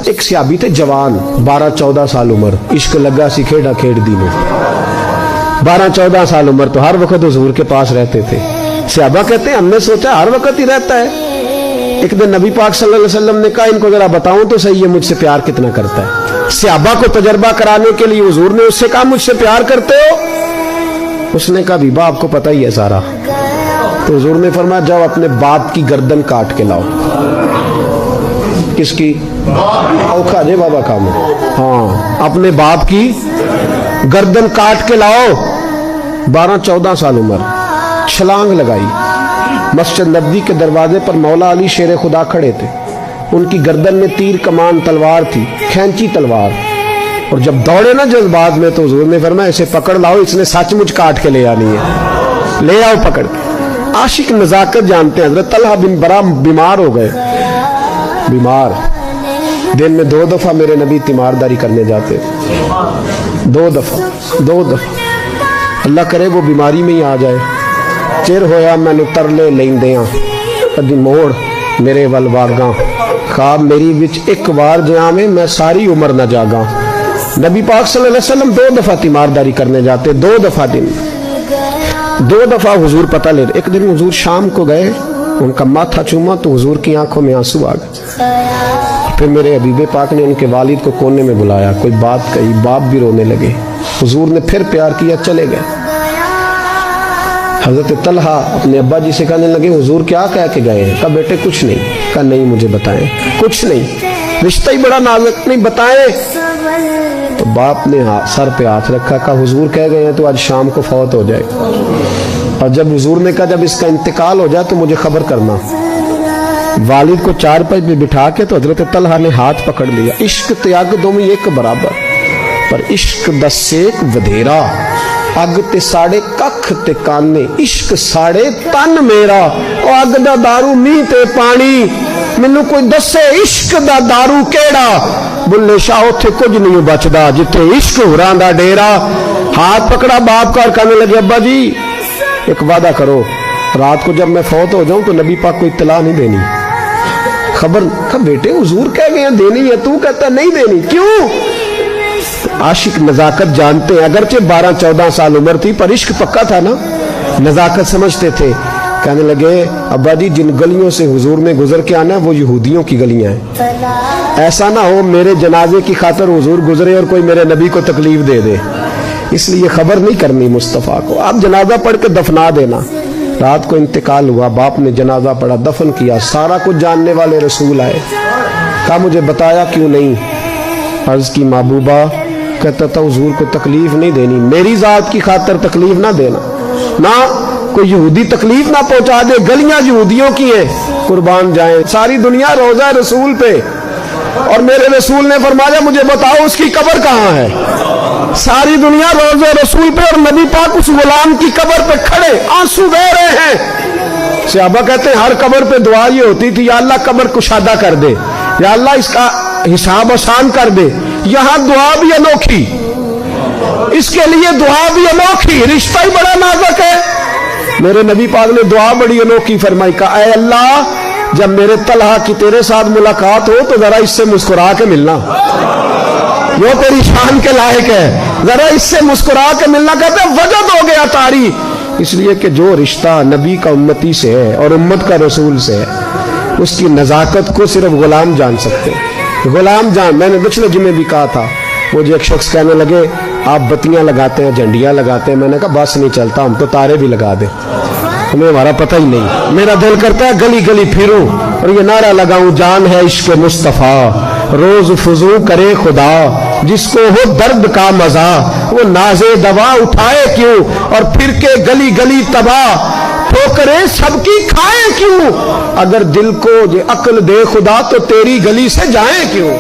ایک صحابی تھے جوان 12-14 سال عمر, عشق لگا سی کھیڑا کھیڑ دی میں. 12-14 سال عمر تو ہر وقت حضور کے پاس رہتے تھے. صحابہ کہتے ہیں ہم نے سوچا ہر وقت ہی رہتا ہے. ایک دن نبی پاک صلی اللہ علیہ وسلم نے کہا ان کو ذرا بتاؤں تو صحیح ہے مجھ سے پیار کتنا کرتا ہے. صحابہ کو تجربہ کرانے کے لیے حضور نے اس سے کہا مجھ سے پیار کرتے ہو؟ اس نے کہا بیبا آپ کو پتہ ہی ہے سارا. تو حضور نے فرمایا جاؤ اپنے باپ کی گردن کاٹ کے لاؤ. کس کی؟ اوکھا جے بابا کام ہے. ہاں اپنے باپ کی گردن کاٹ کے لاؤ. 12-14 سال عمر, چھلانگ لگائی. مسجد نبوی کے دروازے پر مولا علی شیر خدا کھڑے تھے. ان کی گردن میں تیر کمان تلوار تھی, کھینچی تلوار. اور جب دوڑے نا جذبات میں تو حضور نے فرمایا اسے پکڑ لاؤ, اس نے سچ مچ کاٹ کے لے آنی ہے. لے آؤ پکڑ کے. عاشق نزاکت جانتے ہیں. حضرت طلحہ بن برا بیمار ہو گئے. بیمار, دن میں 2 دفعہ میرے نبی تیمارداری کرنے جاتے. 2 دفعہ. اللہ کرے وہ بیماری میں ہی آ جائے. چر ہویا میں نے ترلے لیندیاں کدی موڑ میرے ول واگاں, خواب میری وچ ایک بار جہاں میں ساری عمر نہ جاگاں. نبی پاک صلی اللہ علیہ وسلم 2 دفعہ تیمارداری کرنے جاتے. 2 دفعہ دن, 2 دفعہ حضور پتہ لے. ایک دن حضور شام کو گئے, ان کا ماتھا چوما تو حضور کی آنکھوں میں آنسو آ گئے. پھر میرے حبیب پاک نے ان کے والد کو کونے میں بلایا, کوئی بات کہی, باپ بھی رونے لگے. حضور نے پھر پیار کیا, چلے گئے. حضرت طلحہ اپنے ابا جی سے کہنے لگے حضور کیا کہہ کے گئے ہیں؟ کہا بیٹے کچھ نہیں. کہا نہیں مجھے بتائیں. کچھ نہیں, رشتہ ہی بڑا نازک, نہیں بتائیں. تو باپ نے سر پہ ہاتھ رکھا, کہا حضور کہہ گئے ہیں تو آج شام کو فوت ہو جائے. اور جب حضور نے کہا جب اس کا انتقال ہو جائے تو مجھے خبر کرنا. والد کو 4 پائی پہ بٹھا کے تو حضرت طلحہ نے ہاتھ پکڑ لیا. عشق تیاگ دو میں ایک برابر, پر عشق دس سیک ودھیرا. اگ تے ساڑے ککھ تے کانے, عشق ساڑے تن میرا. او اگ دا دارو می تے پانی, مینوں کوئی دسے عشق دا دارو کیڑا. بلے شاہ اتھے کچھ نہیں بچدا جتھے عشق ہوراں دا ڈیرا. ہاتھ پکڑا باپ کا اور کہنے لگے ابا جی ایک وعدہ کرو, رات کو جب میں فوت ہو جاؤں تو نبی پاک کو اطلاع نہیں دینی. خبر کہا بیٹے حضور کہہ گئے ہیں دینی ہے, تو کہتا نہیں دینی, کیوں؟ عاشق نزاکت جانتے ہیں. اگرچہ 12-14 سال عمر تھی پر عشق پکا تھا نا, نزاکت سمجھتے تھے. کہنے لگے ابا جی جن گلیوں سے حضور نے گزر کے آنا ہے وہ یہودیوں کی گلیاں ہیں. ایسا نہ ہو میرے جنازے کی خاطر حضور گزرے اور کوئی میرے نبی کو تکلیف دے دے, اس لیے خبر نہیں کرنی مصطفیٰ کو. آپ جنازہ پڑھ کے دفنا دینا. رات کو انتقال ہوا, باپ نے جنازہ پڑھا, دفن کیا. سارا کچھ جاننے والے رسول آئے. کہا مجھے بتایا کیوں نہیں؟ عرض کی محبوبہ, کہتا تھا حضور کو تکلیف نہیں دینی, میری ذات کی خاطر تکلیف نہ دینا, نہ کوئی یہودی تکلیف نہ پہنچا دے. گلیاں یہودیوں کی ہیں, قربان جائیں. ساری دنیا روزہ رسول پہ, اور میرے رسول نے فرمایا مجھے بتاؤ اس کی قبر کہاں ہے. ساری دنیا روزہ رسول پہ, اور نبی پاک اس غلام کی قبر پہ کھڑے آنسو بہہ رہے ہیں. صحابہ کہتے ہیں ہر قبر پہ دعا یہ ہوتی تھی یا اللہ قبر کشادہ کر دے, یا اللہ اس کا حساب آسان کر دے. یہاں دعا بھی انوکھی, اس کے لیے دعا بھی انوکھی, رشتہ ہی بڑا نازک ہے. میرے نبی پاک نے دعا بڑی انوکھی فرمائی. کہا اے اللہ جب میرے طلحہ کی تیرے ساتھ ملاقات ہو تو ذرا اس سے مسکرا کے ملنا, وہ تیری شان کے لائق ہے, ذرا اس سے مسکرا کے ملنا. کہتے ہیں وجد ہو گیا طاری, اس لیے کہ جو رشتہ نبی کا امتی سے ہے اور امت کا رسول سے ہے اس کی نزاکت کو صرف غلام جان سکتے ہیں. غلام جان. میں نے پچھلے جمعے بھی کہا تھا, مجھے ایک شخص کہنے لگے آپ بتیاں لگاتے ہیں, جھنڈیاں لگاتے ہیں. میں نے کہا بس نہیں چلتا, ہم تو تارے بھی لگا دیں, ہمیں ہمارا پتہ ہی نہیں. میرا دل کرتا ہے گلی گلی پھروں اور یہ نعرہ لگاؤں جان ہے عشق مصطفیٰ, روز فضو کرے خدا, جس کو ہو درد کا مزہ وہ نازے دوا اٹھائے کیوں, اور پھر کے گلی گلی تباہ ٹھوکریں سب کی کھائیں کیوں. اگر دل کو یہ عقل دے خدا تو تیری گلی سے جائیں کیوں.